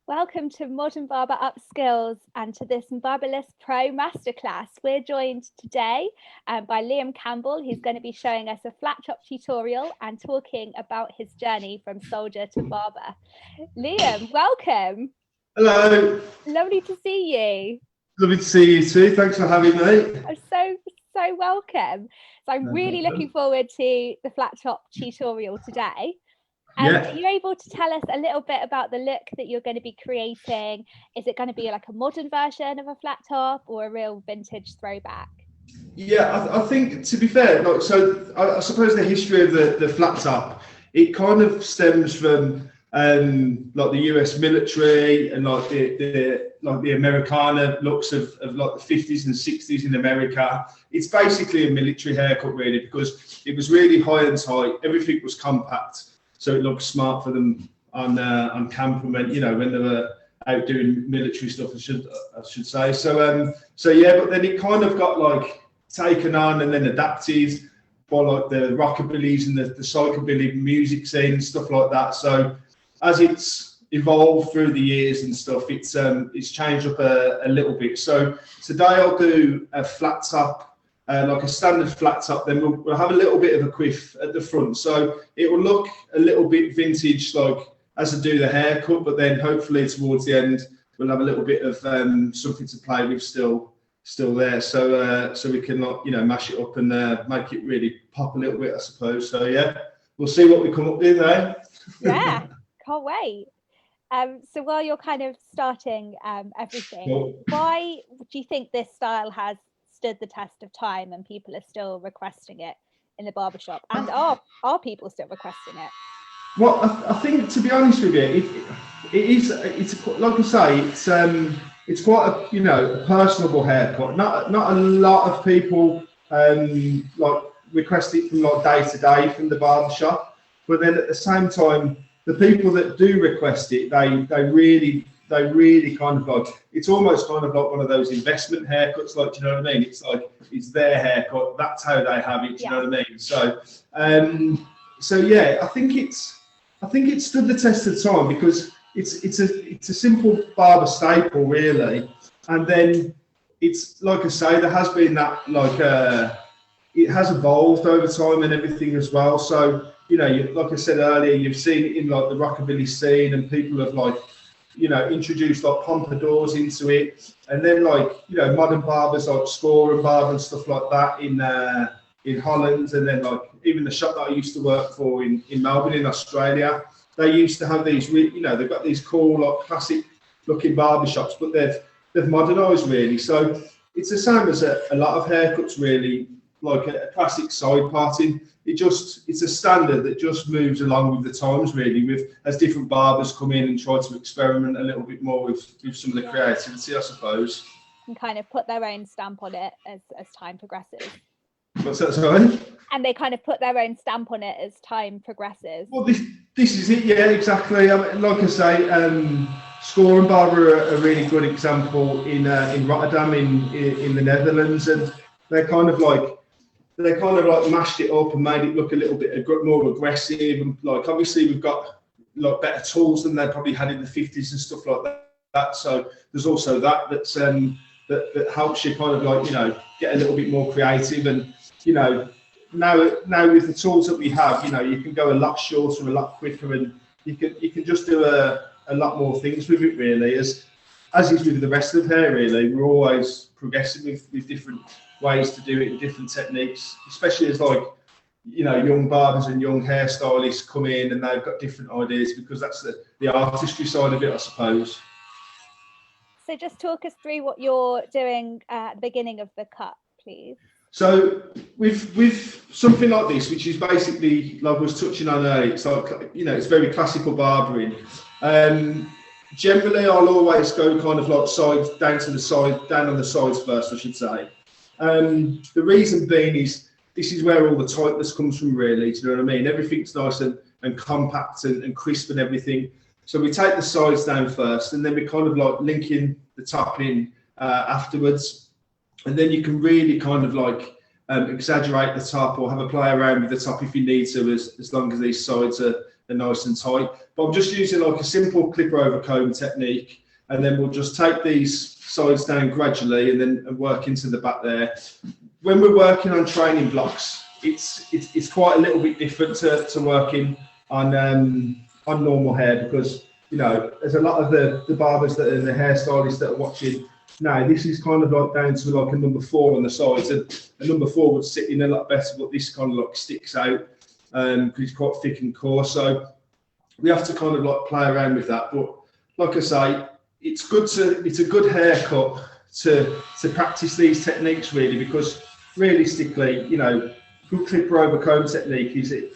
Welcome to Modern Barber Upskills and to this Barberless Pro Masterclass. We're joined today by Liam Campbell, who's going to be showing us a flat top tutorial and talking about his journey from soldier to barber. Liam, welcome. Hello. Lovely to see you. Lovely to see you too. Thanks for having me. I'm so welcome. So I'm really looking forward to the flat top tutorial today. Are you able to tell us a little bit about the look that you're going to be creating? Is it going to be like a modern version of a flat top or a real vintage throwback? Yeah, I think, to be fair, I suppose the history of the flat top, it kind of stems from like the US military and like the Americana looks of like the 50s and 60s in America. It's basically a military haircut really, because it was really high and tight. Everything was compact. So it looked smart for them on camp and when they were out doing military stuff, I should say. So yeah, but then it kind of got like taken on and then adapted by like the rockabillys and the psychobilly music scene and stuff like that. So as it's evolved through the years and stuff, it's changed up a little bit. So today I'll do a flat top. Like a standard flat top, then we'll have a little bit of a quiff at the front, so it will look a little bit vintage, like as I do the haircut. But then hopefully towards the end, we'll have a little bit of something to play with still there, so we can mash it up and make it really pop a little bit, I suppose. So yeah, we'll see what we come up with there. Yeah, can't wait. So while you're kind of starting everything, why do you think this style has stood the test of time and people are still requesting it in the barbershop? And are people still requesting it? Well, I think, to be honest with you, it's like I say, it's quite a personable haircut. Not a lot of people like request it from like day to day from the barbershop, but then at the same time, the people that do request it, they really kind of like, it's almost kind of like one of those investment haircuts, like, do you know what I mean? It's like, it's their haircut, that's how they have it, do you know what I mean? So yeah, I think it stood the test of time because it's a simple barber staple really, and then it's like I say, there has been that like it has evolved over time and everything as well. So like I said earlier, you've seen it in like the rockabilly scene, and people have like introduced like pompadours into it, and then like modern barbers like Score and Barber and stuff like that in Holland, and then like even the shop that I used to work for in Melbourne in Australia, they used to have these they've got these cool like classic looking barber shops, but they've modernised really. So it's the same as a lot of haircuts really, like a classic side parting. It's a standard that just moves along with the times really, as different barbers come in and try to experiment a little bit more with some of the creativity, I suppose. And kind of put their own stamp on it as time progresses. What's that, sorry? And they kind of put their own stamp on it as time progresses. Well, this is it, yeah, exactly. Like I say, Score and Barber are a really good example in Rotterdam in the Netherlands, and they're kind of like mashed it up and made it look a little bit more aggressive, and like obviously we've got like better tools than they probably had in the 50s and stuff like that. So there's also that helps you kind of like get a little bit more creative, and now with the tools that we have, you can go a lot shorter, a lot quicker, and you can just do a lot more things with it really, as is with the rest of hair really. We're always progressing with different ways to do it and different techniques, especially as like young barbers and young hairstylists come in and they've got different ideas, because that's the artistry side of it, I suppose. So just talk us through what you're doing at the beginning of the cut, please. So with something like this, which is basically like I was touching on earlier, it's like it's very classical barbering. Generally, I'll always go kind of like down on the sides first, I should say. The reason being is this is where all the tightness comes from really, do you know what I mean? Everything's nice and compact and crisp and everything. So we take the sides down first, and then we kind of like linking the top in afterwards. And then you can really kind of like exaggerate the top or have a play around with the top if you need to, as long as these sides are and nice and tight. But I'm just using like a simple clipper over comb technique, and then we'll just take these sides down gradually and work into the back there. When we're working on training blocks, it's quite a little bit different to working on normal hair, because there's a lot of the barbers that are the hairstylists that are watching now. This is kind of like down to like a number 4 on the sides, and a number 4 would sit in a lot better, but this kind of like sticks out because it's quite thick and coarse. So we have to kind of like play around with that. But like I say, it's a good haircut to practice these techniques really, because realistically, good clipper over comb technique is a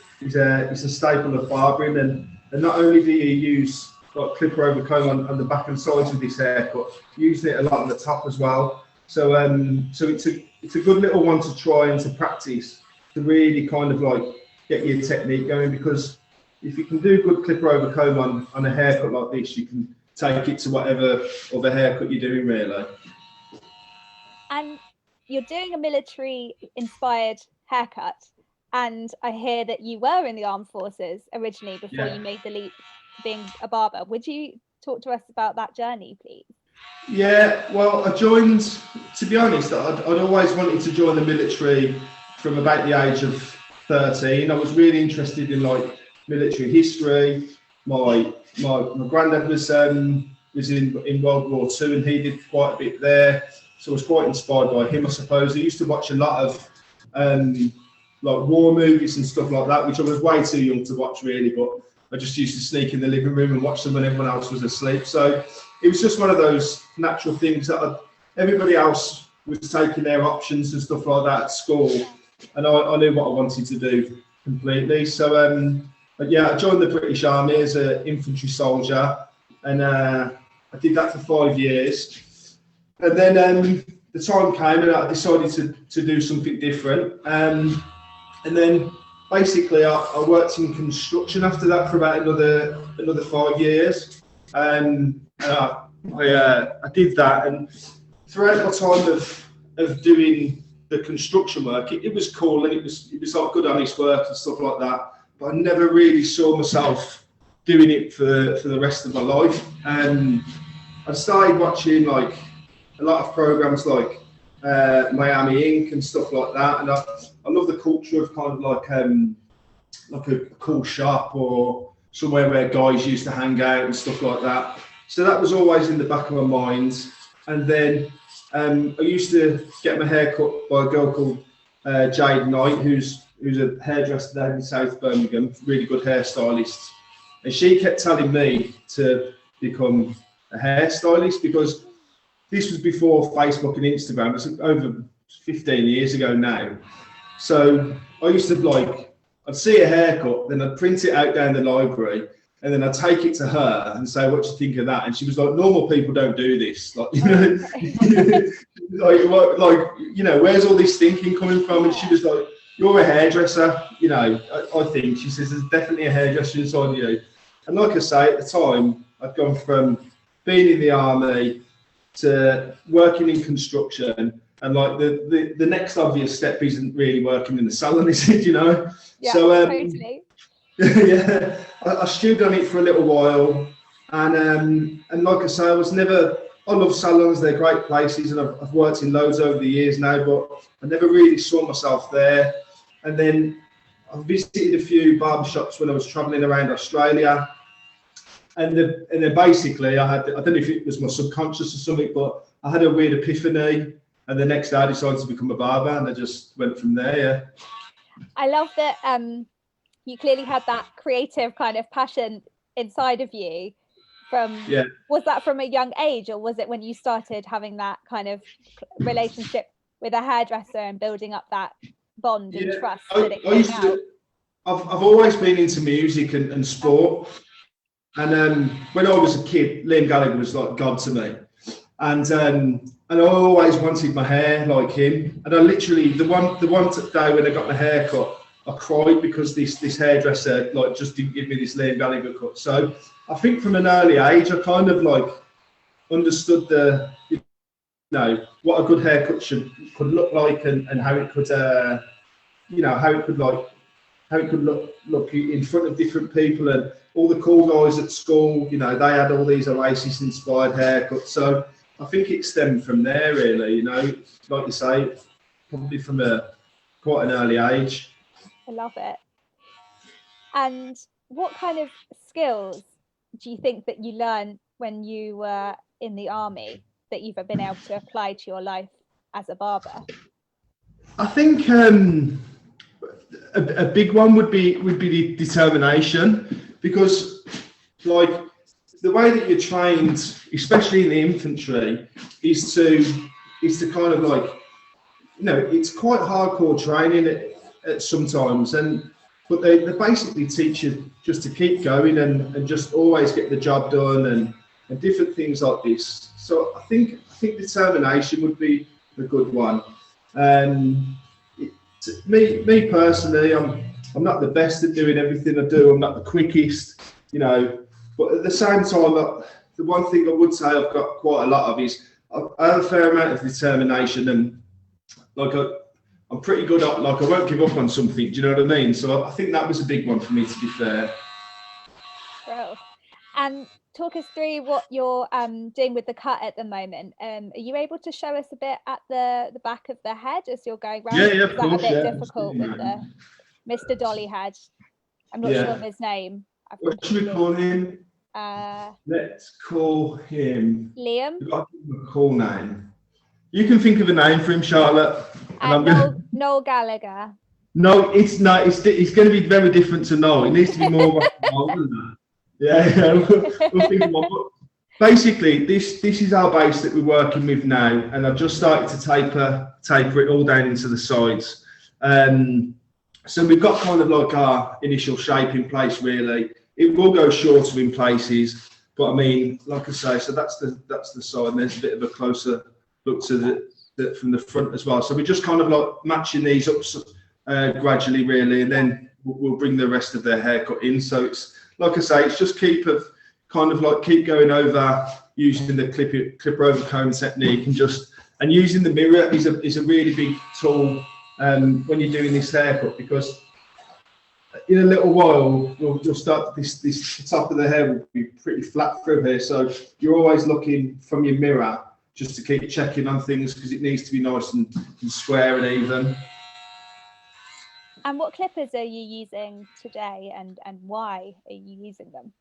staple of barbering, and not only do you use like clipper over comb on the back and sides of this haircut, using it a lot on the top as well. So it's a good little one to try and to practice, to really kind of like get your technique going, because if you can do good clipper over comb on a haircut like this, you can take it to whatever other haircut you're doing really. And you're doing a military inspired haircut, and I hear that you were in the armed forces originally before you made the leap to being a barber. Would you talk to us about that journey, please? Yeah, well, I joined, to be honest, I'd always wanted to join the military from about the age of 13. I was really interested in like military history. My granddad was in World War II, and he did quite a bit there, so I was quite inspired by him, I suppose. I used to watch a lot of like war movies and stuff like that, which I was way too young to watch really, but I just used to sneak in the living room and watch them when everyone else was asleep. So it was just one of those natural things that everybody else was taking their options and stuff like that at school, and I knew what I wanted to do completely. So but yeah, I joined the British Army as an infantry soldier, and I did that for 5 years. And then the time came and I decided to do something different. And then basically I worked in construction after that for about another 5 years. And I did that, and throughout my time of doing the construction work, it was cool, and it was like good honest work and stuff like that. But I never really saw myself doing it for the rest of my life. And I started watching like a lot of programs like Miami Inc. and stuff like that. And I love the culture of kind of like a cool shop or somewhere where guys used to hang out and stuff like that. So that was always in the back of my mind. And then I used to get my hair cut by a girl called Jade Knight, who's a hairdresser down in South Birmingham, really good hairstylist. And she kept telling me to become a hairstylist, because this was before Facebook and Instagram. It's over 15 years ago now. So I used to I'd see a haircut, then I'd print it out down the library, and then I'd take it to her and say, "What do you think of that?" And she was like, "Normal people don't do this. Where's all this thinking coming from?" And she was like, "You're a hairdresser, I think." She says, "There's definitely a hairdresser inside you." And like I say, at the time, I'd gone from being in the army to working in construction, and like the next obvious step isn't really working in the salon, is it? Yeah, so totally. yeah, I stewed on it for a little while, and like I say, I love salons, they're great places, and I've worked in loads over the years now, but I never really saw myself there. And then I visited a few barbershops when I was traveling around Australia, and then basically I don't know if it was my subconscious or something, but I had a weird epiphany, and the next day I decided to become a barber, and I just went from there. Yeah. I love that you clearly had that creative kind of passion inside of you was that from a young age, or was it when you started having that kind of relationship with a hairdresser and building up that bond and trust? I've always been into music and sport, and when I was a kid, Liam Campbell was like God to me, and I always wanted my hair like him. And I literally the one day when I got my hair cut, I cried because this hairdresser just didn't give me this Liam Gallagher cut. So I think from an early age, I kind of understood what a good haircut could look like, and how it could how it could how it could look in front of different people, and all the cool guys at school, you know, they had all these Oasis inspired haircuts. So I think it stemmed from there, really, you know, like you say, probably from quite an early age. I love it. And what kind of skills do you think that you learned when you were in the army that you've been able to apply to your life as a barber? I think a big one would be the determination, because like the way that you're trained, especially in the infantry, is to kind of like, you know, it's quite hardcore training at sometimes, but they basically teach you just to keep going and just always get the job done and different things like this. So I think determination would be a good one. Me personally, I'm not the best at doing everything I do. I'm not the quickest, you know. But at the same time, the one thing I would say I've got quite a lot of is I have a fair amount of determination, and like I'm pretty good at, like, I won't give up on something. Do you know what I mean? So I think that was a big one for me, to be fair. Bro. And talk us through what you're doing with the cut at the moment. Are you able to show us a bit at the back of the head as you're going round? Yeah, of Is course. that a bit difficult with the Mr. Dolly head? I'm not sure of his name. What should we call him? Let's call him Liam. We've got to give him a cool name. You can think of a name for him, Charlotte. Noel Gallagher. No, it's not. It's going to be very different to Noel. It needs to be more rock and roll than that. Yeah. We'll think of one. But basically, this is our base that we're working with now, and I've just started to taper it all down into the sides. So we've got kind of like our initial shape in place, really. It will go shorter in places, but I mean, like I say, so that's the side, and there's a bit of a closer look to the from the front as well. So we're just kind of like matching these up gradually, really, and then we'll bring the rest of their haircut in. So it's, like I say, it's just keep going over using the clipper over comb technique, and using the mirror is a really big tool when you're doing this haircut, because in a little while you'll start the top of the hair will be pretty flat through here, so you're always looking from your mirror just to keep checking on things, because it needs to be nice and square and even. And what clippers are you using today, and why are you using them?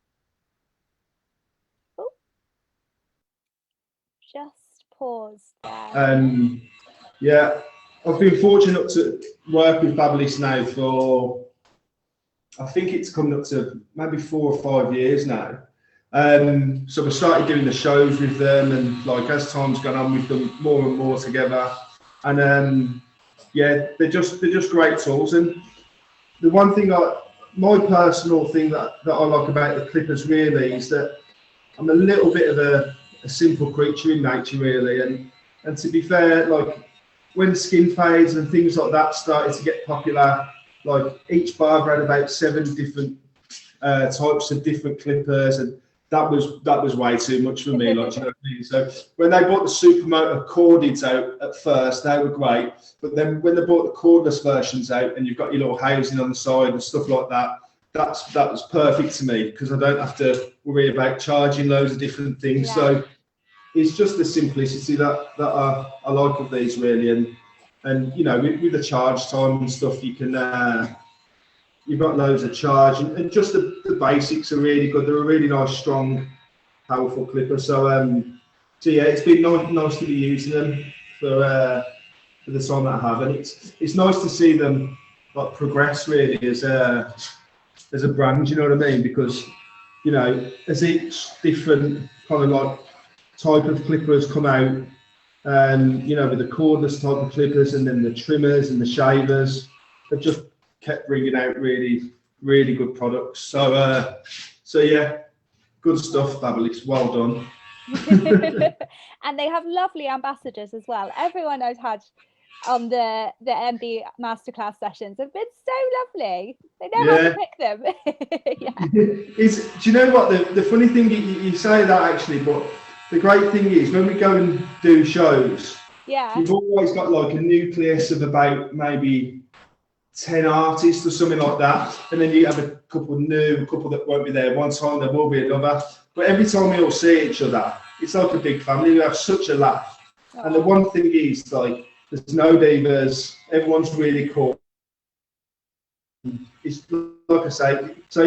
Oh, just pause there. Yeah, I've been fortunate to work with Fabulous now for, I think it's coming up to maybe 4 or 5 years now. So we started doing the shows with them, and like as time's gone on, we've done more and more together. And yeah, they're just great tools. And the one thing, my personal thing that I like about the clippers really is that I'm a little bit of a simple creature in nature, really. And to be fair, like when skin fades and things like that started to get popular, like each barber had about 7 different types of different clippers, and that was way too much for me. Like, you know what I mean? So when they bought the Supermoto cordeds out at first, they were great. But then when they bought the cordless versions out, and you've got your little housing on the side and stuff like that, that was perfect to me, because I don't have to worry about charging loads of different things. Yeah. So it's just the simplicity that I like of these, really. And you know, with the charge time and stuff, you can you've got loads of charge, and just the basics are really good. They're a really nice, strong, powerful clipper. So yeah, it's been nice to be using them for the time that I have, and it's nice to see them like progress really as a brand. You know what I mean? Because you know, as each different kind of like type of clippers come out, you know, with the cordless type of clippers, and then the trimmers and the shavers, they've just kept bringing out really, really good products. So yeah, good stuff, Fabulous. Well done. And they have lovely ambassadors as well. Everyone I've had on the MB Masterclass sessions have been so lovely. They know how to pick them. Yeah. Do you know what the funny thing, you say that actually, but the great thing is when we go and do shows, yeah, we've always got like a nucleus of about maybe 10 artists or something like that, and then you have a couple new, a couple that won't be there one time, there will be another. But every time we all see each other, it's like a big family. We have such a laugh. And the one thing is, like, there's no divas. Everyone's really cool. It's like I say. So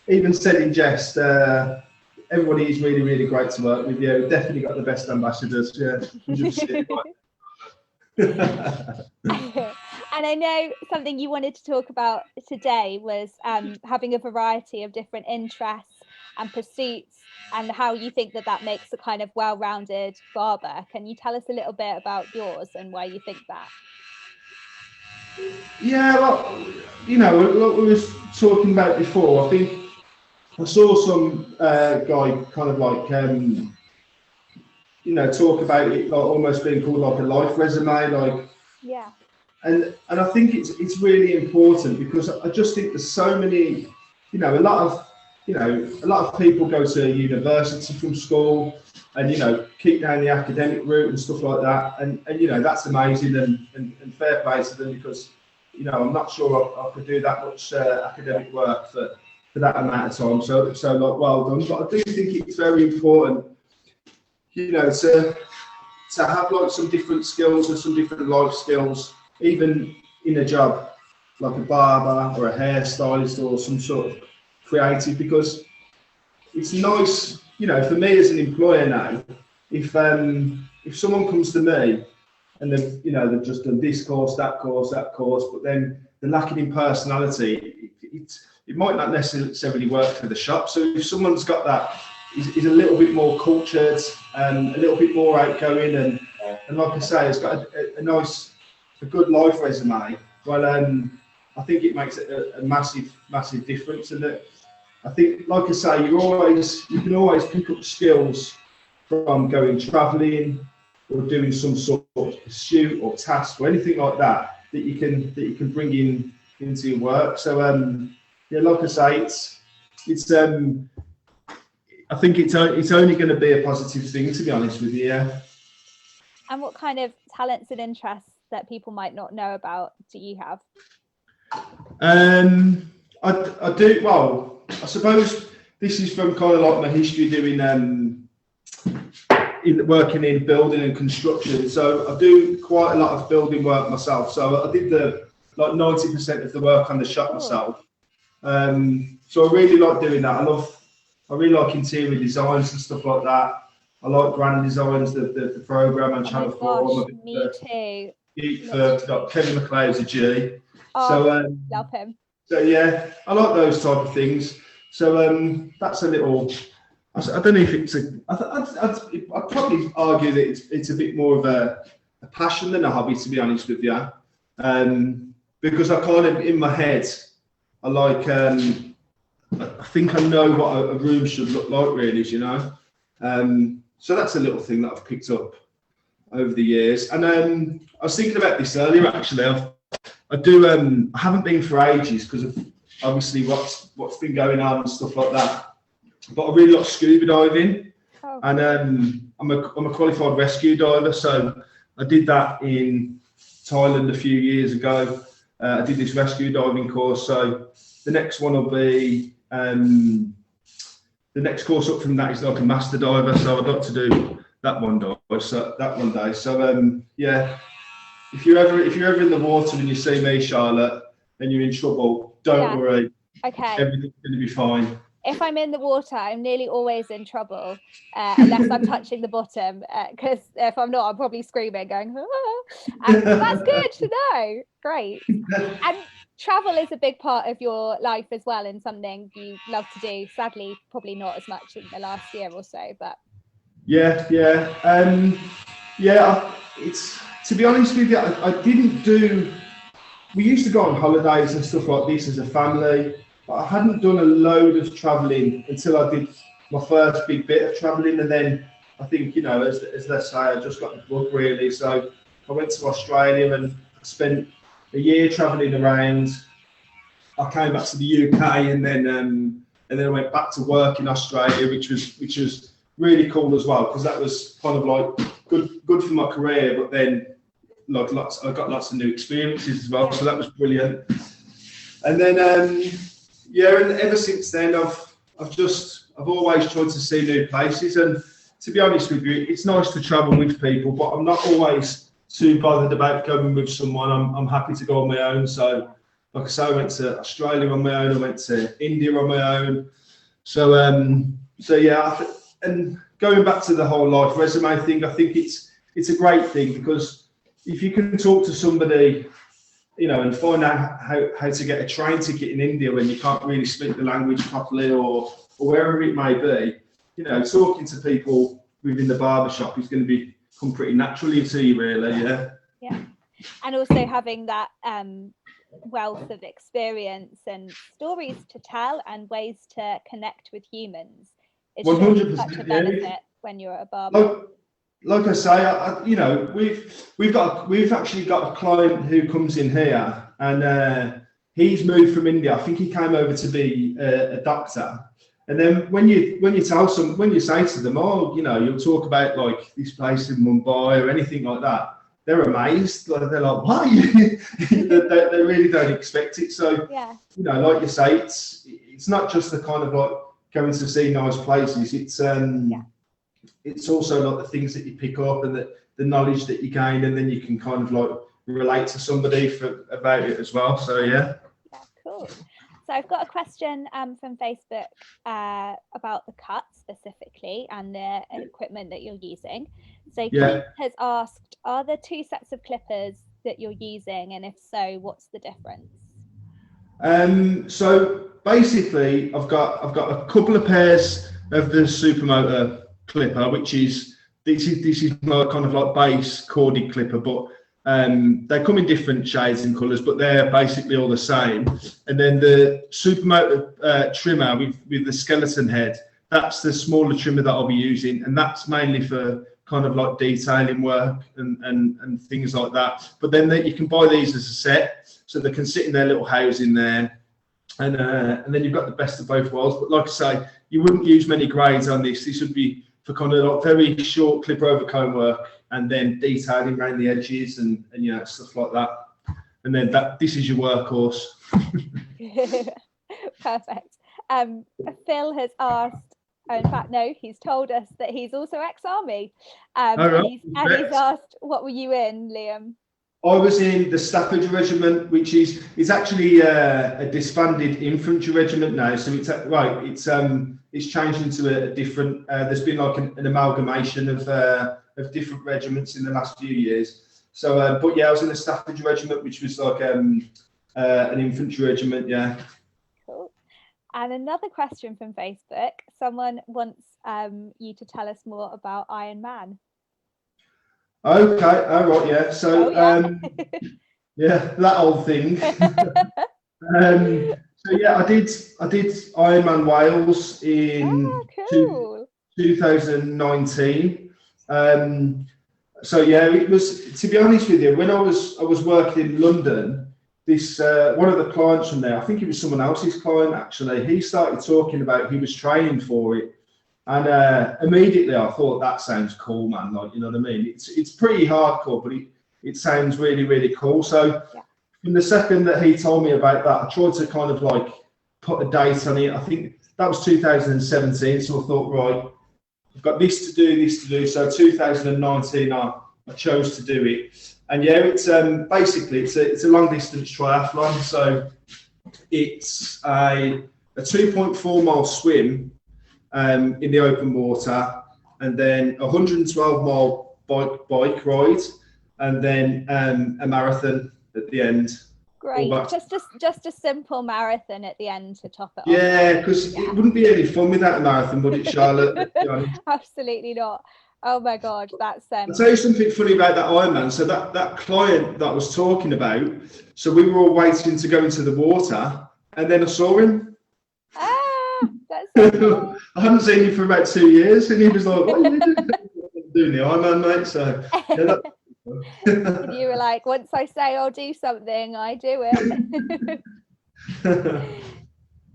even said in jest, everybody is really, really great to work with. Yeah, we've definitely got the best ambassadors. Yeah, 100%. And I know something you wanted to talk about today was having a variety of different interests and pursuits, and how you think that makes a kind of well-rounded barber. Can you tell us a little bit about yours and why you think that? Yeah, well, what we was talking about before, I think I saw some guy kind of like, talk about it like almost being called like a life resume, like. Yeah. And I think it's really important, because I just think there's so many, a lot of people go to university from school and, keep down the academic route and stuff like that. And that's amazing and fair play to them, because, I'm not sure I could do that much academic work for that amount of time. So like, well done. But I do think it's very important, to have like some different skills and some different life skills, even in a job like a barber or a hairstylist or some sort of creative, because it's nice, for me as an employer now, if someone comes to me and they've just done this course, that course, but then they're lacking in personality, it might not necessarily work for the shop. So if someone's got that, is a little bit more cultured and a little bit more outgoing, and like I say, it's got a good life resume, well, I think it makes a massive difference. And that, I think, like I say, you can always pick up skills from going travelling or doing some sort of pursuit or task or anything like that you can bring into your work. So like I say, it's I think it's only going to be a positive thing, to be honest with you. Yeah. And what kind of talents and interests that people might not know about do you have? I do. Well, I suppose this is from kind of like my history doing working in building and construction. So I do quite a lot of building work myself. So I did 90% of the work on the shop myself. So I really like doing that. I really like interior designs and stuff like that. I like Grand Designs, the program on Channel 4. Me too. For Kevin McLeod's a G. Love him. So yeah, I like those type of things. So that's a little. I don't know if it's I'd probably argue that it's a bit more of a passion than a hobby, to be honest with you. Because I kind of, in my head, I like. I think I know what a room should look like, really, so that's a little thing that I've picked up over the years. And I was thinking about this earlier, actually. I haven't been for ages because of obviously what's been going on and stuff like that. But I really like scuba diving, and I'm a qualified rescue diver. So I did that in Thailand a few years ago. I did this rescue diving course. So the next one will be. The next course up from that is like a master diver, so I'd like to do that one day. So yeah, if you're ever in the water and you see me, Charlotte, and you're in trouble, don't worry. Okay. Everything's going to be fine. If I'm in the water, I'm nearly always in trouble, unless I'm touching the bottom. Because if I'm not, I'm probably screaming, going, ah. And that's good to know. Great. And travel is a big part of your life as well, and something you love to do. Sadly, probably not as much in the last year or so, but yeah. It's, to be honest with you, I didn't do. We used to go on holidays and stuff like this as a family, but I hadn't done a load of traveling until I did my first big bit of traveling, and then I think, as let's say, I just got the bug, really. So I went to Australia and spent a year traveling around. I came back to the UK, and then I went back to work in Australia, which was really cool as well, because that was kind of like good for my career. But then like I got lots of new experiences as well, so that was brilliant. And then and ever since then I've always tried to see new places, and to be honest with you, it's nice to travel with people, but I'm not always too bothered about going with someone. I'm happy to go on my own. So like I say, I went to Australia on my own, I went to India on my own. So and going back to the whole life resume thing, I think it's a great thing, because if you can talk to somebody, you know, and find out how to get a train ticket in India when you can't really speak the language properly, or wherever it may be, you know, talking to people within the barbershop is going to come pretty naturally to you, really. Yeah. And also having that wealth of experience and stories to tell and ways to connect with humans is 100% such a benefit when you're a barber. Like I say, you know, we've actually got a client who comes in here, and he's moved from India. I think he came over to be a doctor. And then when you say to them, oh, you know, you'll talk about like this place in Mumbai or anything like that, they're amazed. Like, they're like, what? they really don't expect it. So, you know, like you say, it's not just the kind of like going to see nice places. It's also like the things that you pick up and the knowledge that you gain, and then you can kind of like relate to somebody about it as well. So yeah, cool. So I've got a question from Facebook about the cut specifically and the equipment that you're using. So Keith has asked, are there two sets of clippers that you're using, and if so, what's the difference? So basically, I've got a couple of pairs of the Supermotor clipper, which is this is my kind of like base corded clipper, but they come in different shades and colours, but they're basically all the same. And then the Supermotor trimmer with the skeleton head, that's the smaller trimmer that I'll be using, and that's mainly for kind of like detailing work and things like that. But then you can buy these as a set, so they can sit in their little housing there, and then you've got the best of both worlds. But like I say, you wouldn't use many grades on this. This would be for kind of like very short clipper over comb work, and then detailing around the edges and you know, stuff like that. And then this is your workhorse. Perfect. Phil has asked, in fact, no, he's told us that he's also ex-army. And he's asked, what were you in, Liam? I was in the Staffordshire Regiment, which is actually a disbanded infantry regiment now. So it's changed into a different. There's been like an amalgamation of different regiments in the last few years. So, but yeah, I was in the Staffordshire Regiment, which was like an infantry regiment. Yeah. Cool. And another question from Facebook. Someone wants you to tell us more about Iron Man. Okay, all right, yeah. So, that old thing. So yeah, I did Ironman Wales in 2019. So yeah, it was, to be honest with you, when I was working in London, this one of the clients from there, I think it was someone else's client actually, he started talking about he was training for it. And immediately I thought, that sounds cool, man. Like, you know what I mean? It's pretty hardcore, but it sounds really, really cool. So from the second that he told me about that, I tried to kind of like put a date on it. I think that was 2017. So I thought, right, I've got this to do. So 2019, I chose to do it. And yeah, it's basically it's a long distance triathlon. So it's a 2.4 mile swim in the open water, and then 112 mile bike ride, and then a marathon at the end. Great, just a simple marathon at the end to top it off. Yeah, because it wouldn't be any fun without a marathon, would it, Charlotte? Absolutely not. Oh my God, that's I'll tell you something funny about that Ironman. So that client that I was talking about, so we were all waiting to go into the water, and then I saw him. That's so cool. I hadn't seen him for about 2 years, and he was like, "What are you doing?" Doing the Ironman, mate. So and you were like, once I say I'll do something, I do it.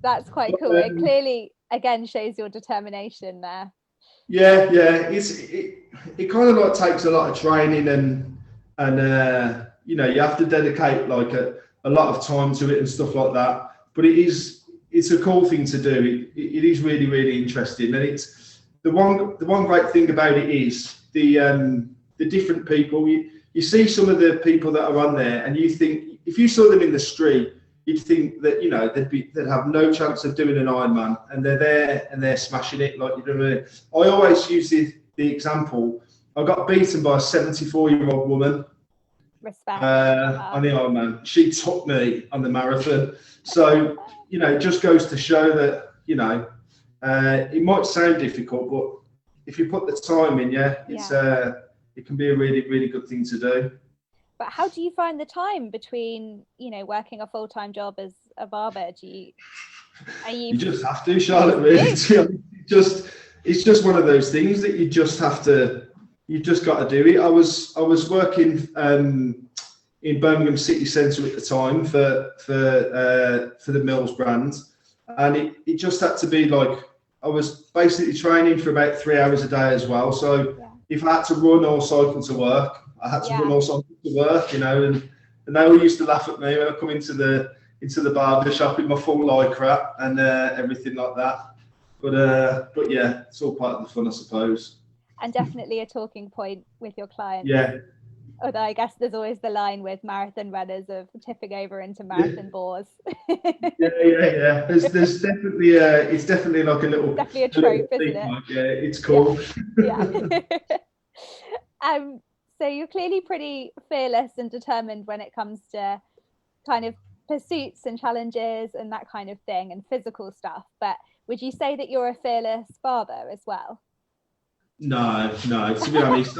That's quite cool. It clearly, again, shows your determination there. Yeah. It kind of like takes a lot of training and you know, you have to dedicate like a lot of time to it and stuff like that. But it's a cool thing to do. It is really, really interesting, and it's the one great thing about it is the different people. You see some of the people that are on there, and you think if you saw them in the street, you'd think that, you know, they'd have no chance of doing an Ironman, and they're there and they're smashing it. Like, you know, I always use the example. I got beaten by a 74-year-old woman. Respect. On the Ironman. She took me on the marathon. So, you know, it just goes to show that, you know, it might sound difficult, but if you put the time in, it can be a really, really good thing to do. But how do you find the time between, you know, working a full-time job as a barber? You just have to, Charlotte, really. It's just one of those things that you just got to do it. I was working in Birmingham city centre at the time for the Mills brand, and it just had to be like, I was basically training for about 3 hours a day as well. So if I had to run or cycle to work, I had to run or cycle to work, you know, and they all used to laugh at me when I come into the barber shop in my full lycra and everything like that. But yeah, it's all part of the fun, I suppose. And definitely a talking point with your clients. Yeah. Although I guess there's always the line with marathon runners of tipping over into marathon bores. Yeah. There's definitely it's definitely like a little, definitely a trope, isn't it? Like, yeah, it's cool. Yeah. So you're clearly pretty fearless and determined when it comes to kind of pursuits and challenges and that kind of thing and physical stuff. But would you say that you're a fearless barber as well? No, to be honest.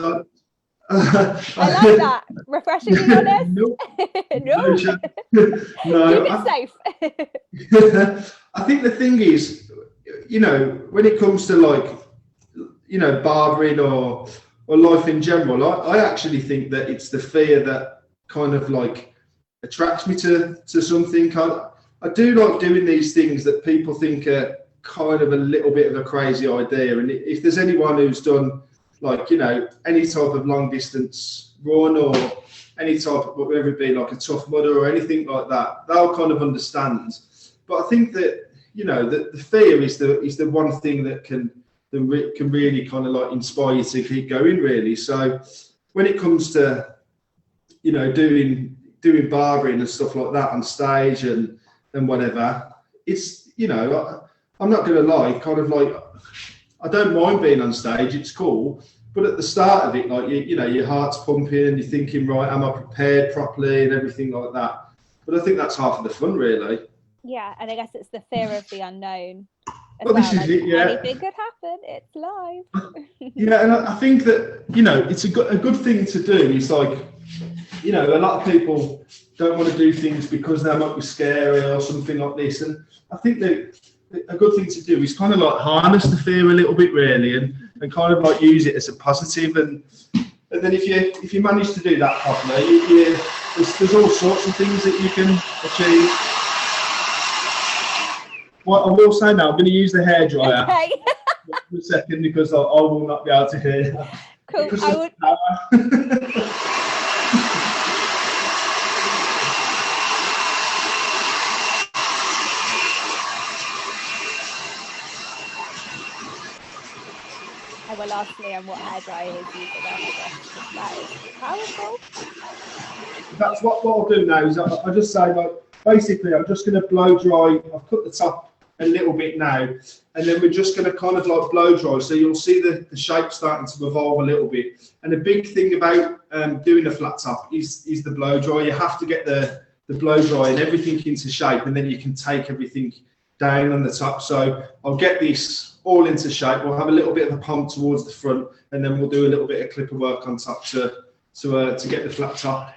I like that. Refreshingly honest. No. No. No. Keep it safe. I think the thing is, you know, when it comes to like, you know, barbering or life in general, I actually think that it's the fear that kind of like attracts me to something. I do like doing these things that people think are kind of a little bit of a crazy idea. And if there's anyone who's done like, you know, any type of long distance run or any type of, whether it be like a Tough Mudder or anything like that, they'll kind of understand. But I think that, you know, the fear is the one thing that can really kind of like inspire you to keep going, really. So when it comes to, you know, doing barbering and stuff like that on stage and whatever, it's, you know, I'm not going to lie, kind of like, I don't mind being on stage, it's cool. But at the start of it, like, you know, your heart's pumping and you're thinking, right, am I prepared properly and everything like that. But I think that's half of the fun, really. Yeah, and I guess it's the fear of the unknown. Well, this is it, yeah. Anything could happen, it's live. Yeah, and I think that, you know, it's a good thing to do. It's like, you know, a lot of people don't want to do things because they might be scary or something like this. And I think that a good thing to do is kind of like harness the fear a little bit, really, and kind of like use it as a positive. And then if you manage to do that properly, there's all sorts of things that you can achieve. What I will say now, I'm going to use the hairdryer for a second because I will not be able to hear. Cool. I will ask Liam what hairdryer he's using after this. That is powerful. That's what I'll do now is I just say, like, basically I'm just going to blow dry. I've cut the top a little bit now, and then we're just going to kind of like blow dry, so you'll see the shape starting to evolve a little bit. And the big thing about doing a flat top is the blow dry. You have to get the blow dry and everything into shape, and then you can take everything down on the top. So I'll get this all into shape. We'll have a little bit of a pump towards the front, and then we'll do a little bit of clipper work on top to get the flat top.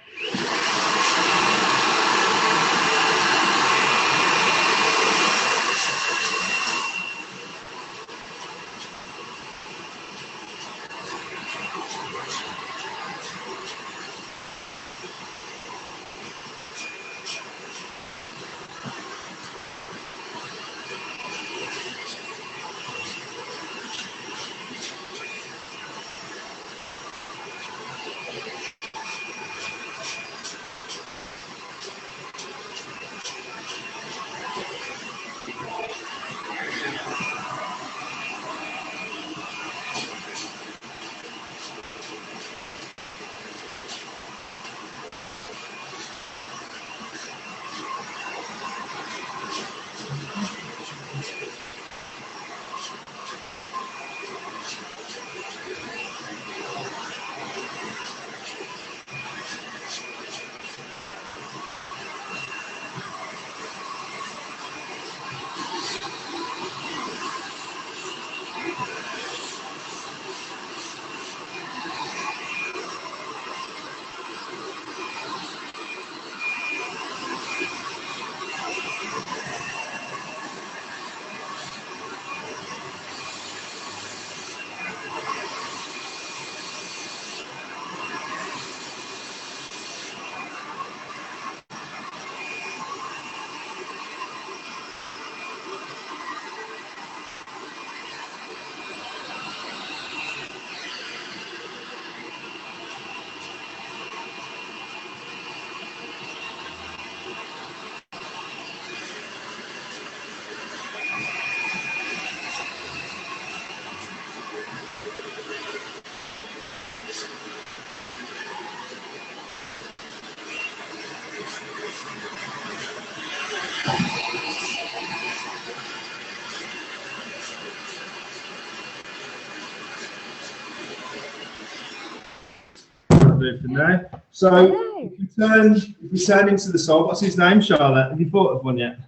do from there. So if we turn into the side, what's his name, Charlotte? Have you thought of one yet?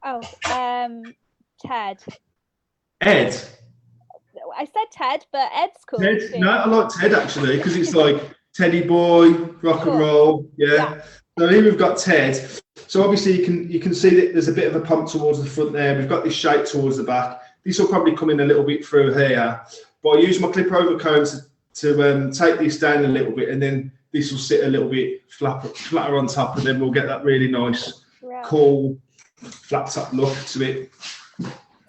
Oh, Ted. Ed. I said Ted, but Ed's cool. Ted? Too. No, I like Ted actually because it's like Teddy boy, rock and roll. Yeah. So here we've got Ted. So obviously you can see that there's a bit of a pump towards the front there. We've got this shape towards the back. This will probably come in a little bit through here, but I use my clip over comb to take this down a little bit, and then this will sit a little bit flatter on top, and then we'll get that really nice, cool, flat top look to it.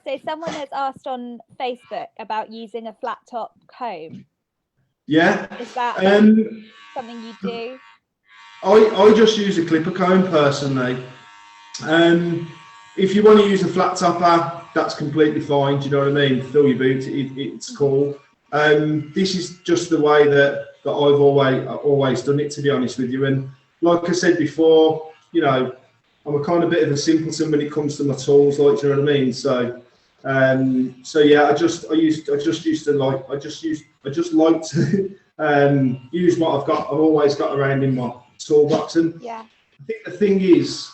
So someone has asked on Facebook about using a flat top comb. Yeah. Is that something you do? I just use a clipper comb personally. If you want to use a flat topper, that's completely fine. Do you know what I mean? Fill your boot. It's cool. This is just the way that I've always done it, to be honest with you. And like I said before, you know, I'm a kind of bit of a simpleton when it comes to my tools. Like, do you know what I mean? So yeah, I just like to use what I've always got around in my toolbox. And I think the thing is,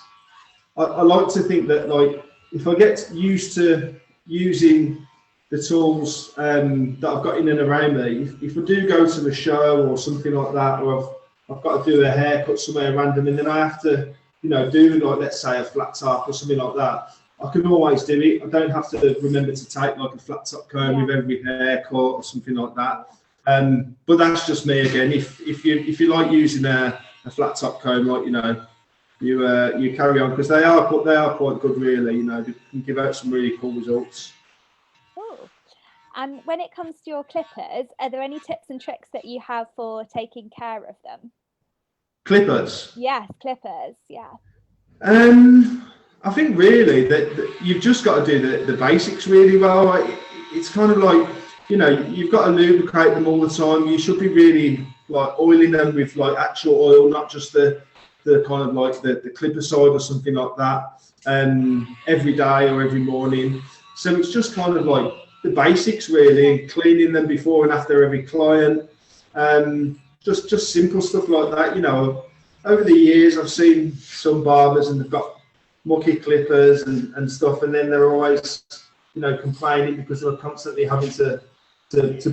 I like to think that, like, if I get used to using the tools that I've got in and around me, if I do go to a show or something like that, or I've got to do a haircut somewhere random, and then I have to, you know, do, like, let's say a flat top or something like that, I can always do it. I don't have to remember to take like a flat top comb with every haircut or something like that. But that's just me again. If you like using a flat top comb, like, you know, you carry on, because they are quite good, really. You know, they can give out some really cool results. Cool. And when it comes to your clippers, are there any tips and tricks that you have for taking care of them? Clippers? Yes, clippers. Yeah. I think really that you've just got to do the basics really well. Like, it's kind of like, you know, you've got to lubricate them all the time. You should be really like oiling them with like actual oil, not just the kind of like the clipper side or something like that, every day or every morning. So it's just kind of like the basics really, cleaning them before and after every client, just simple stuff like that. You know, over the years I've seen some barbers and they've got mucky clippers and stuff, and then they're always, you know, complaining because they're constantly having to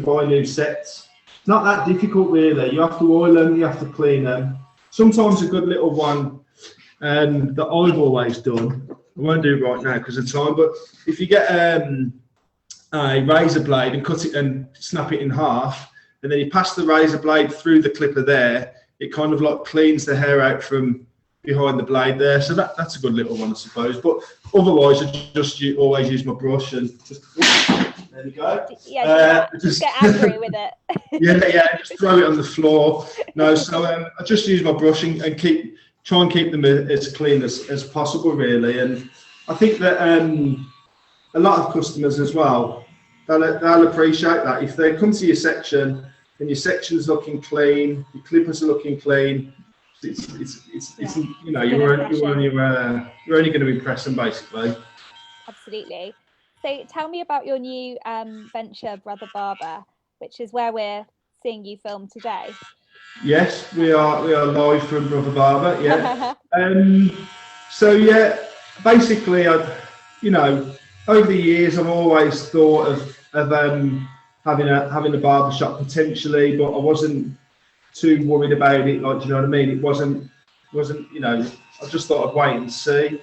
buy new sets. Not that difficult really. You have to oil them, you have to clean them. Sometimes a good little one that I've always done, I won't do it right now because of time, but if you get a razor blade and cut it and snap it in half, and then you pass the razor blade through the clipper there, it kind of like cleans the hair out from behind the blade there. So that's a good little one, I suppose. But otherwise, I always use my brush and just, there we go. Yeah, just get angry with it. yeah, just throw it on the floor. No, so I just use my brush and try and keep them as clean as possible, really. And I think that a lot of customers as well, they'll appreciate that. If they come to your section and your section's looking clean, your clippers are looking clean, it's you know, you're only going to impress them, basically. Absolutely. So tell me about your new venture, Brother Barber, which is where we're seeing you film today. Yes, we are live from Brother Barber. Yeah. So yeah, basically, you know, over the years I've always thought of having a barber shop potentially, but I wasn't too worried about it. Like, do you know what I mean? It wasn't, you know, I just thought I'd wait and see.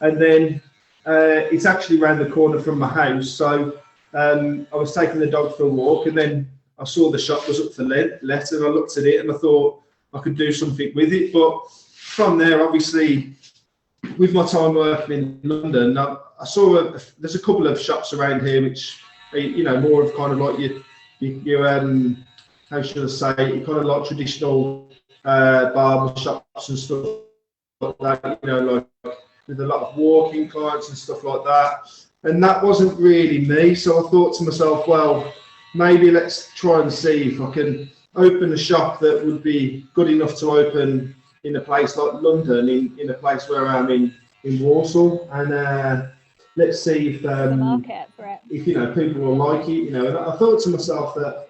And then it's actually around the corner from my house. So I was taking the dog for a walk, and then I saw the shop was up for let, and I looked at it and I thought I could do something with it. But from there, obviously, with my time working in London, I saw there's a couple of shops around here which, you know, more of kind of like your how should I say, kind of like traditional barber shops and stuff like that, you know, like with a lot of walking clients and stuff like that. And that wasn't really me. So I thought to myself, well, maybe let's try and see if I can open a shop that would be good enough to open in a place like London, in a place where I'm in Warsaw. And let's see if market for it. If, you know, people will like it, you know. And I thought to myself that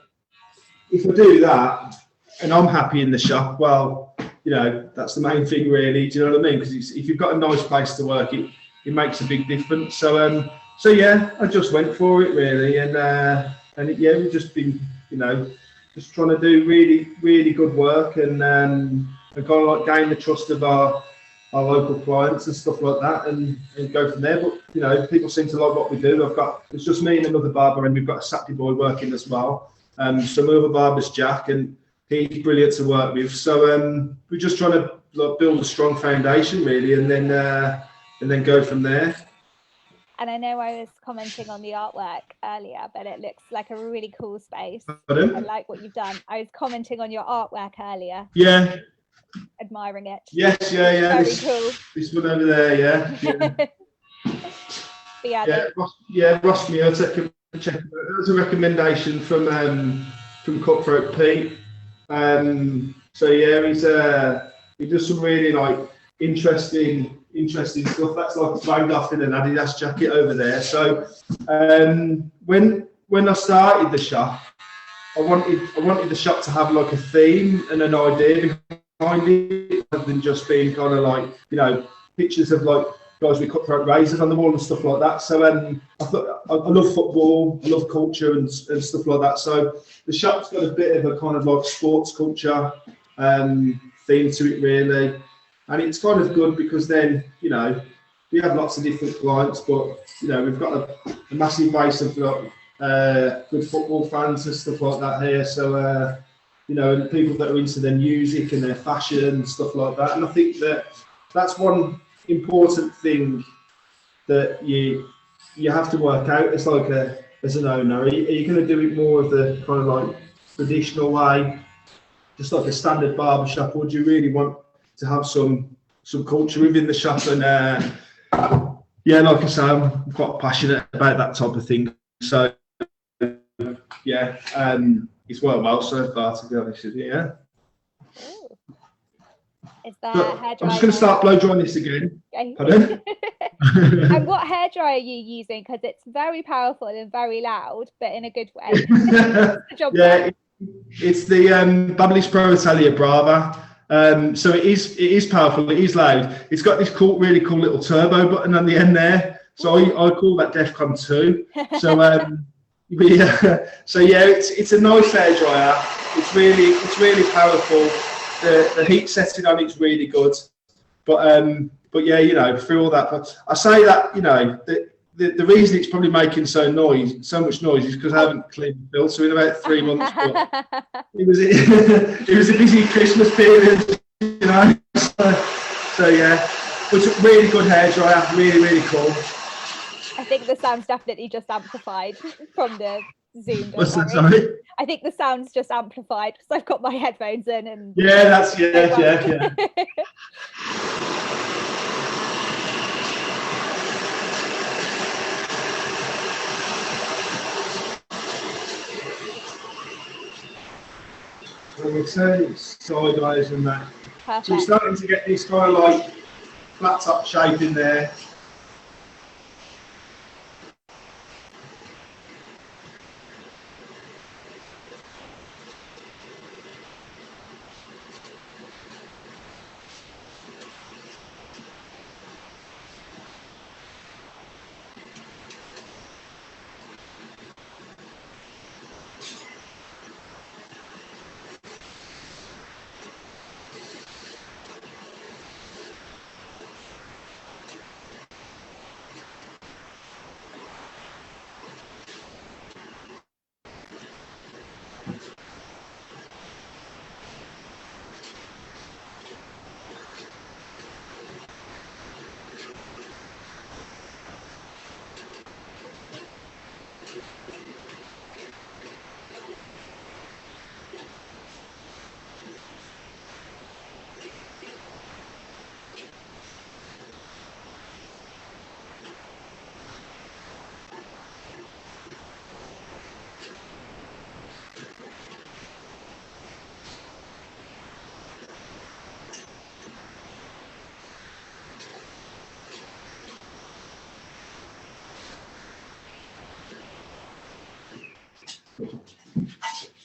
if I do that, I'm happy in the shop, well, you know, that's the main thing really. Do you know what I mean? Because if you've got a nice place to work, it makes a big difference. So yeah, I just went for it really, yeah, we've just been, you know, just trying to do really good work, and kind of like gain the trust of our local clients and stuff like that, and go from there. But you know, people seem to like what we do. It's just me and another barber, and we've got a Saturday boy working as well. So my other barber's Jack, and he's brilliant to work with. So we're just trying to like build a strong foundation really, and then go from there. And I know I was commenting on the artwork earlier, but it looks like a really cool space. Pardon? I like what you've done. I was commenting on your artwork earlier. Yeah. Admiring it. Yes, yeah. Very cool. This one over there, yeah. Ross Muir, check it. That was a recommendation from Cutthroat Pete. So yeah, he does some really like interesting stuff. That's like a Van Gogh in an Adidas jacket over there. So when I started the shop, I wanted the shop to have like a theme and an idea behind it, rather than just being kind of like, you know, pictures of like guys with cutthroat razors on the wall and stuff like that. So I thought, I love football, I love culture and stuff like that. So the shop's got a bit of a kind of like sports culture theme to it really. And it's kind of good because then, you know, we have lots of different clients, but, you know, we've got a massive base of good football fans and stuff like that here. So, you know, and people that are into their music and their fashion and stuff like that. And I think that's one important thing that you have to work out. It's like as an owner, are you going to do it more of the kind of like traditional way, just like a standard barbershop, or do you really want to have some culture within the shop? And yeah, like I say, I'm quite passionate about that type of thing. So yeah, it's worked well so far, to be honest with you. Yeah. Is there a hairdryer? I'm just going to start blow drying this again. Okay. Pardon? And what hairdryer are you using? Because it's very powerful and very loud, but in a good way. Yeah, it's the Babyliss Pro Italia Brava. So it is powerful. It is loud. It's got this really cool little turbo button on the end there. So I call that DEFCON 2. So so yeah, it's a nice hairdryer. It's really powerful. The heat setting on it's really good, but yeah, you know, through all that, but I say that, you know, the reason it's probably making so much noise is because I haven't cleaned the filter in about 3 months. But it was a busy Christmas period, you know. So yeah, but it's a really good hairdryer, really cool. I think the sound's definitely just amplified from the Zoom. What's that, sorry? I think the sound's just amplified because I've got my headphones in and yeah, that's yeah. So we say it's sideways and that. Perfect. So we're starting to get this kind of like flat top shape in there.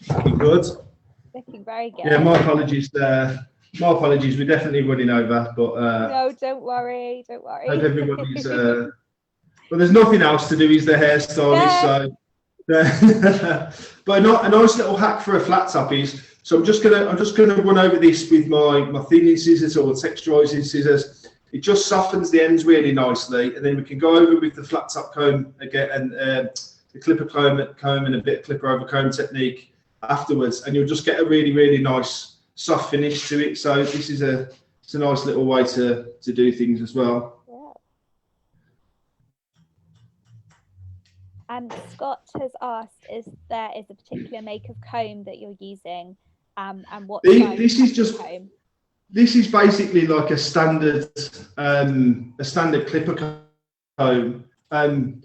Looking good. Looking Very good. Yeah, my apologies there. My apologies. We're definitely running over, but no, don't worry. Don't worry. Hope everybody's. But there's nothing else to do. He's the hairstylist, so. But a nice little hack for a flat top is. So I'm just gonna run over this with my thinning scissors or texturizing scissors. It just softens the ends really nicely, and then we can go over with the flat top comb again and the clipper comb and a bit of clipper over comb technique afterwards, and you'll just get a really nice soft finish to it. So this is it's a nice little way to do things as well. Yeah. And Scott has asked, is there a particular make of comb that you're using, and what this is just comb? This is basically like a standard clipper comb. I'm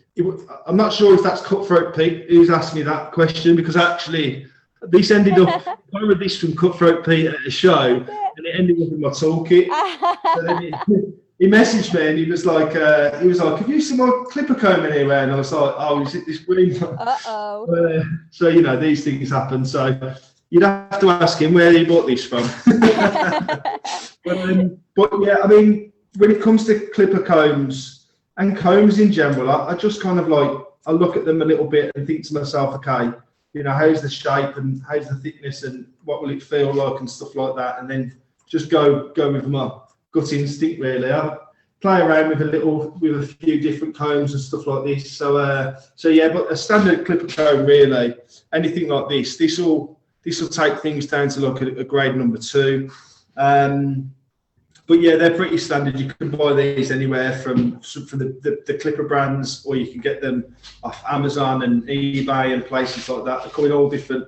not sure if that's Cutthroat Pete who's asked me that question, because actually this ended up I borrowed this from Cutthroat Pete at a show, and it ended up in my toolkit. So then he messaged me and he was like, have you seen my clipper comb anywhere? And I was like, oh, is it this green one? So these things happen. So you'd have to ask him where he bought this from. but yeah, I mean, when it comes to clipper combs and combs in general, I just kind of I look at them a little bit and think to myself, okay, how's the shape and how's the thickness and what will it feel like and stuff like that, and then just go with my gut instinct really. I play around with a few different combs and stuff like this. So yeah, but a standard clipper comb really, anything like this will take things down to like a grade number 2. But yeah, they're pretty standard. You can buy these anywhere from the clipper brands, or you can get them off Amazon and eBay and places like that. They come in all different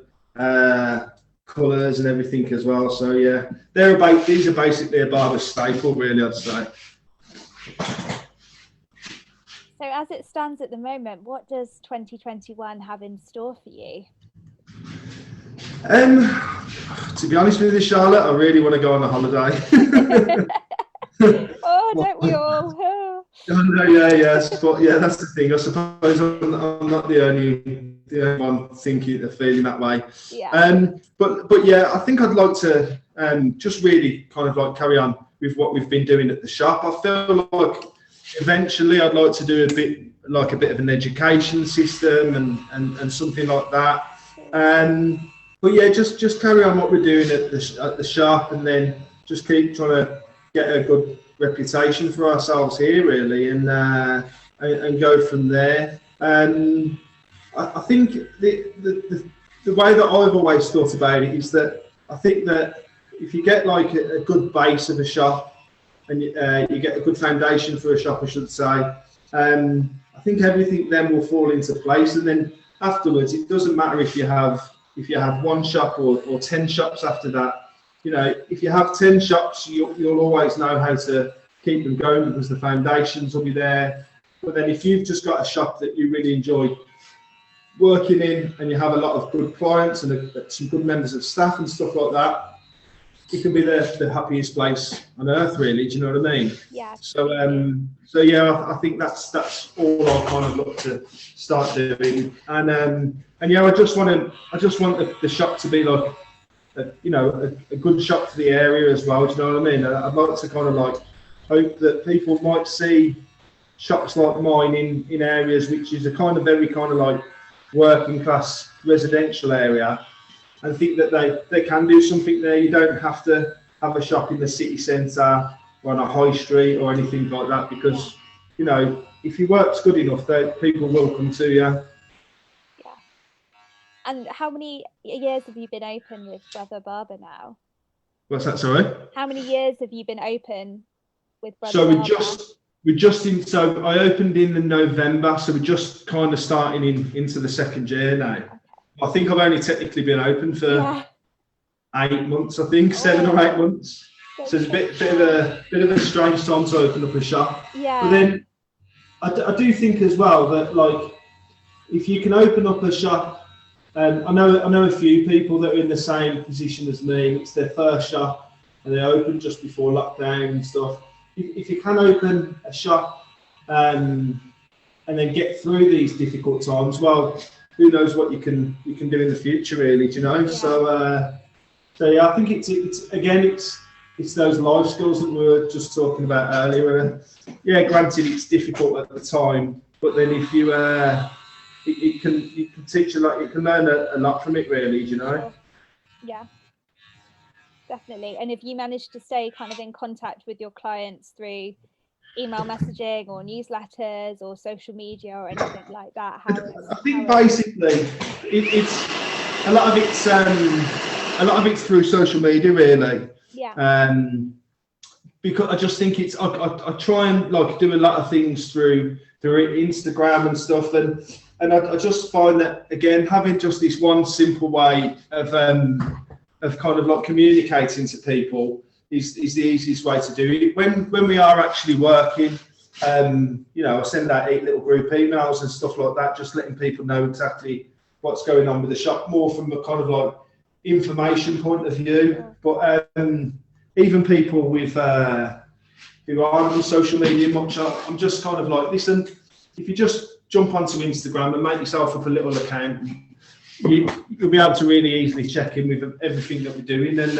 colours and everything as well. So yeah, these are basically a barber staple, really, I'd say. So as it stands at the moment, what does 2021 have in store for you? To be honest with you, Charlotte, I really want to go on a holiday. Oh, don't we all? Yes, but yeah, that's the thing. I suppose I'm not the only one feeling that way. Yeah. But yeah, I think I'd like to just really kind of like carry on with what we've been doing at the shop. I feel like eventually I'd like to do a bit of an education system and something like that. But yeah, just carry on what we're doing at the shop, and then just keep trying to get a good reputation for ourselves here, really, and go from there. I think the way that I've always thought about it is that I think that if you get like a good base of a shop, and you get a good foundation for a shop, I should say, I think everything then will fall into place, and then afterwards it doesn't matter if you have one shop or 10 shops after that. If you have 10 shops, you'll always know how to keep them going because the foundations will be there. But then if you've just got a shop that you really enjoy working in, and you have a lot of good clients and some good members of staff and stuff like that, it can be the happiest place on earth, really. Do you know what I mean? Yeah. So yeah, I think that's all I kind of look to start doing, and yeah, I just want the shop to be like a good shop for the area as well. Do you know what I mean? I'd like to kind of like hope that people might see shops like mine in areas which is a kind of very kind of like working class residential area, and think that they can do something there. You don't have to have a shop in the city centre or on a high street or anything like that, because if your work's good enough, people will come to you. Yeah. And how many years have you been open with Brother Barber now? What's that, sorry? How many years have you been open with Brother So Barber? So I opened in November, so we're just kind of starting into the second year now. Okay. I think I've only technically been open for 8 months, I think, 7 or 8 months. So it's a bit of a strange time to open up a shop. Yeah. But then I do think as well that like if you can open up a shop, I know a few people that are in the same position as me. It's their first shop and they opened just before lockdown and stuff. If you can open a shop and then get through these difficult times, well, who knows what you can do in the future, really? Do you know? Yeah. So yeah, I think it's those life skills that we were just talking about earlier. Yeah, granted it's difficult at the time, but then if you it can teach a lot. You can learn a lot from it, really. You know. Sure. Yeah, definitely. And if you manage to stay kind of in contact with your clients through email messaging or newsletters or social media or anything like that, I think basically it's a lot of it's through social media, really. Yeah. Because I just think I try and like do a lot of things through Instagram and stuff, and I just find that again having just this one simple way of kind of like communicating to people is the easiest way to do it. When we are actually working, I send out 8 little group emails and stuff like that, just letting people know exactly what's going on with the shop, more from a kind of like information point of view. But even people with who aren't on social media much, I'm just kind of like, listen, if you just jump onto Instagram and make yourself up a little account, you'll be able to really easily check in with everything that we're doing. And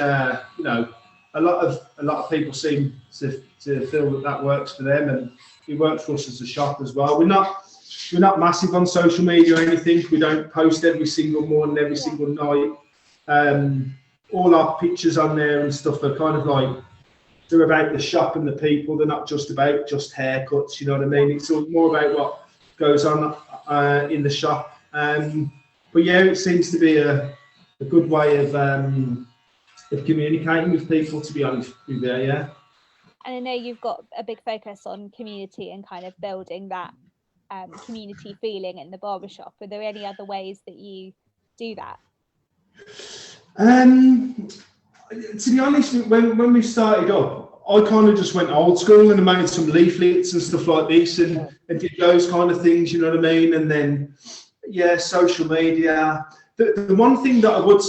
a lot of people seem to feel that works for them, and it works for us as a shop as well. We're not massive on social media or anything. We don't post every single morning, every single night. All our pictures on there and stuff are kind of like, they're about the shop and the people. They're not just about just haircuts, you know what I mean? It's all more about what goes on in the shop. But yeah, it seems to be a good way of communicating with people, to be honest with you, yeah. And I know you've got a big focus on community and kind of building that community feeling in the barbershop. Are there any other ways that you do that? To be honest, when we started up, I kind of just went old school and made some leaflets and stuff like this and did those kind of things, you know what I mean? And then, yeah, social media. The one thing that I would,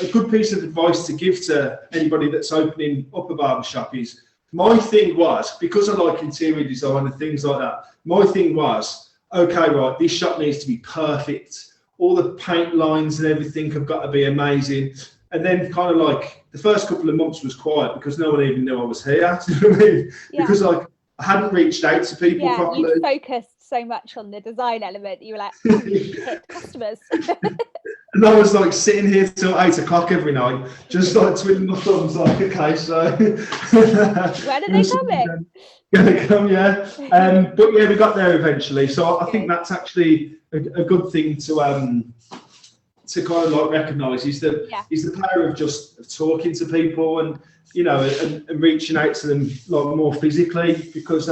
a good piece of advice to give to anybody that's opening up a barbershop is, my thing was, because I like interior design and things like that, my thing was, okay, right, this shop needs to be perfect. All the paint lines and everything have got to be amazing. And then kind of like the first couple of months was quiet because no one even knew I was here. Do you know what I mean? Yeah. Because like I hadn't reached out to people properly. You focused so much on the design element. You were like, oh, hit customers. And I was like sitting here till 8 o'clock every night, just like twiddling my thumbs, like, okay, so when are they coming? Gonna come, yeah. But yeah, we got there eventually. So I think that's actually a good thing to kind of like recognise is the power of just talking to people and and reaching out to them like more physically, because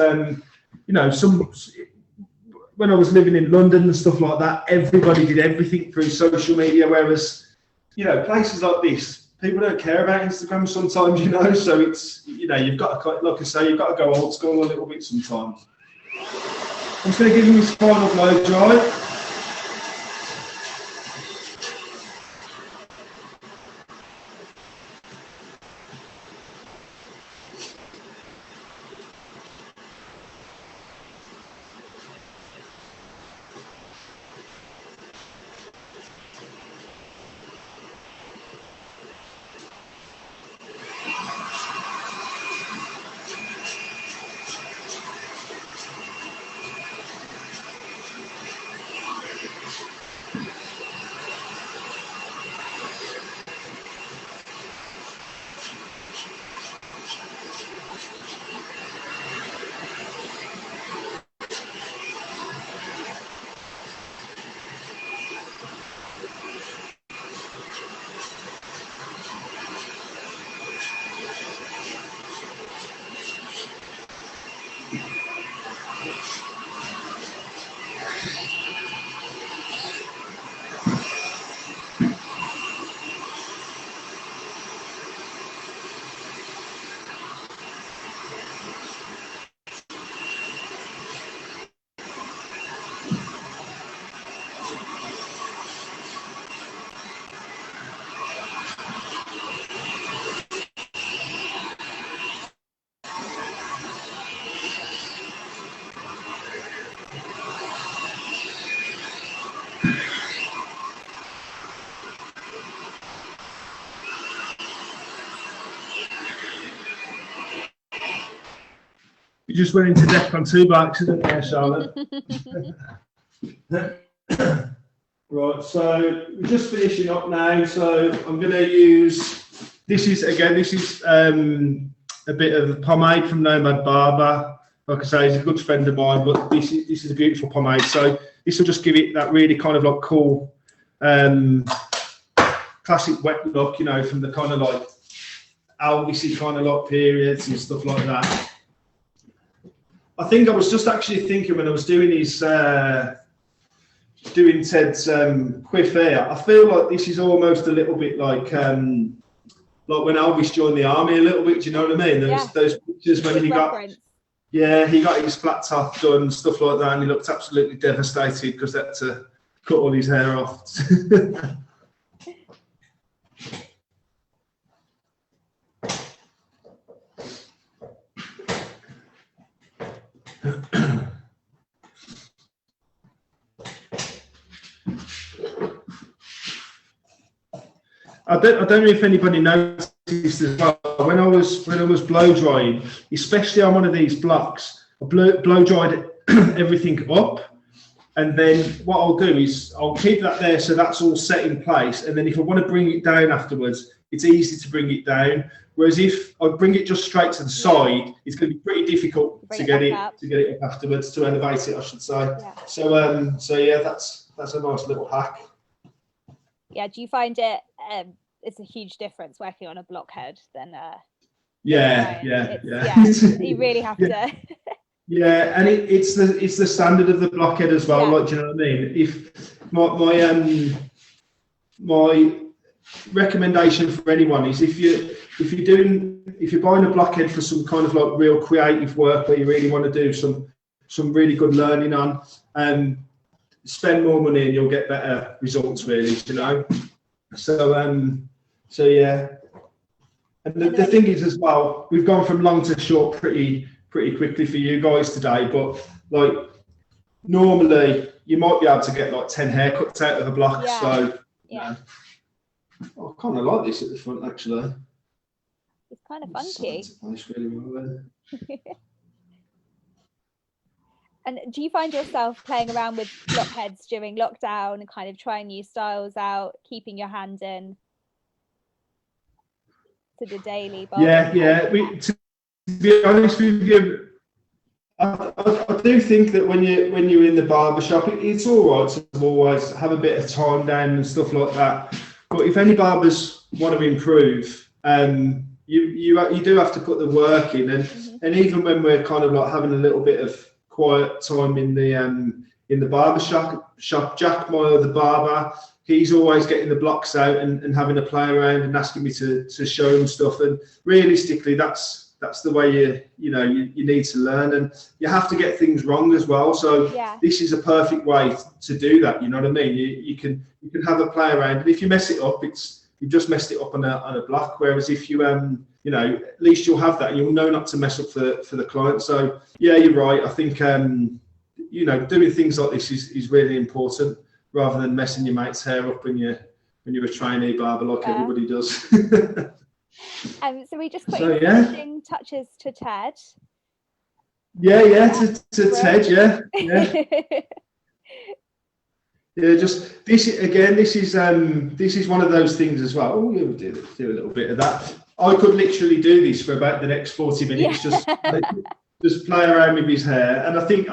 when I was living in London and stuff like that, everybody did everything through social media, whereas places like this, people don't care about Instagram sometimes, so it's you've got to, like I say, you've got to go old school a little bit sometimes. I'm just going to give you this final blow dry. You just went into DEFCON 2 by accident there, Charlotte. Right, so we're just finishing up now. So I'm going to use, this is a bit of pomade from Nomad Barber. Like I say, he's a good friend of mine, but this is a beautiful pomade. So this will just give it that really kind of like cool, classic wet look, you know, from the kind of like Elvis-y kind of like periods and stuff like that. I think I was just actually thinking when I was doing his, doing Ted's quiff hair, I feel like this is almost a little bit like when Elvis joined the army a little bit, do you know what I mean? Those pictures when he got his flat top done, stuff like that, and he looked absolutely devastated because they had to cut all his hair off. I don't know if anybody noticed as well. When I was blow drying, especially on one of these blocks, I blow dried everything up, and then what I'll do is I'll keep that there so that's all set in place. And then if I want to bring it down afterwards, it's easy to bring it down. Whereas if I bring it just straight to the side, it's going to be pretty difficult to get it up afterwards, to elevate it, I should say. Yeah. So yeah, that's a nice little hack. Yeah, do you find it it's a huge difference working on a blockhead than yeah, you really have to. Yeah, and it's the standard of the blockhead as well. Like, do you know what I mean? If my recommendation for anyone is if you're buying a blockhead for some kind of like real creative work where you really want to do some really good learning on, spend more money and you'll get better results, really, you know. So yeah, and the thing is as well, we've gone from long to short pretty quickly for you guys today, but like normally you might be able to get like 10 haircuts out of a block. So yeah, I kind of like this at the front, actually. It's kind of funky. Nice, really well. And do you find yourself playing around with blockheads during lockdown and kind of trying new styles out, keeping your hand in to the daily barber? Yeah. To be honest with you, I do think that when you're in the barber shop, it's all right to always have a bit of time down and stuff like that. But if any barbers want to improve, you do have to put the work in, and even when we're kind of like having a little bit of quiet time in the barber shop, Jack, my other barber, he's always getting the blocks out and having a play around and asking me to show him stuff. And realistically, that's the way you need to learn, and you have to get things wrong as well. So this is a perfect way to do that. You know what I mean? You can have a play around, and if you mess it up, you've just messed it up on a block. Whereas if you at least you'll have that, and you'll know not to mess up for the client. So yeah, you're right. I think doing things like this is really important, rather than messing your mate's hair up when you're a trainee barber, like everybody does. So we just put finishing touches to Ted. To Ted, yeah. Yeah, just this again. This is one of those things as well. Oh, we'll do a little bit of that. I could literally do this for about the next 40 minutes, just play around with his hair. And I think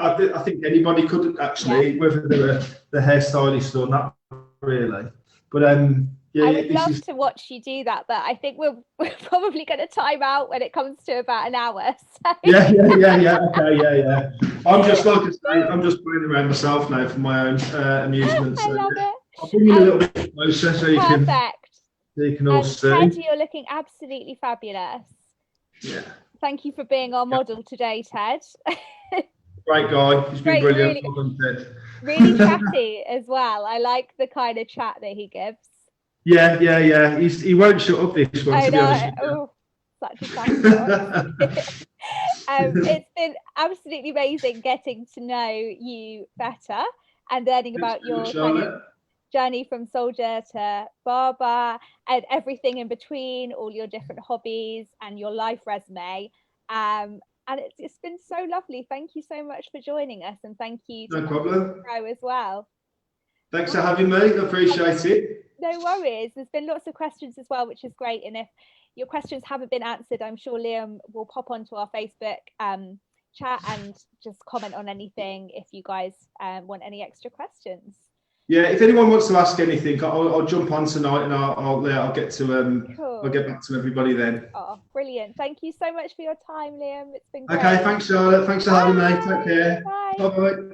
anybody could actually, whether they're the hairstylist or not, really. But yeah, I would love to watch you do that, but I think we're probably going to time out when it comes to about an hour. So. Yeah. Okay, yeah. I'm just playing around myself now for my own amusement. So, I love it. I'll bring you a little bit closer so you can all see. Ted, you're looking absolutely fabulous. Yeah. Thank you for being our model today, Ted. Great guy. He's been brilliant. Well done, Ted. Really chatty as well. I like the kind of chat that he gives. Yeah. He won't shut up this one, to be honest. Such a fast it's been absolutely amazing getting to know you better and learning about your kind of journey from soldier to barber and everything in between, all your different hobbies and your life resume. And it's been so lovely. Thank you so much for joining us, and thank you to No problem. Pro as well. Thanks for having me. I appreciate it. No worries. There's been lots of questions as well, which is great. And if your questions haven't been answered, I'm sure Liam will pop onto our Facebook chat and just comment on anything if you guys want any extra questions. Yeah, if anyone wants to ask anything, I'll jump on tonight and I'll get to Cool. I'll get back to everybody then. Oh, brilliant. Thank you so much for your time, Liam. It's been great. Okay, thanks Charlotte. Thanks for having me. Take care. Bye. Bye.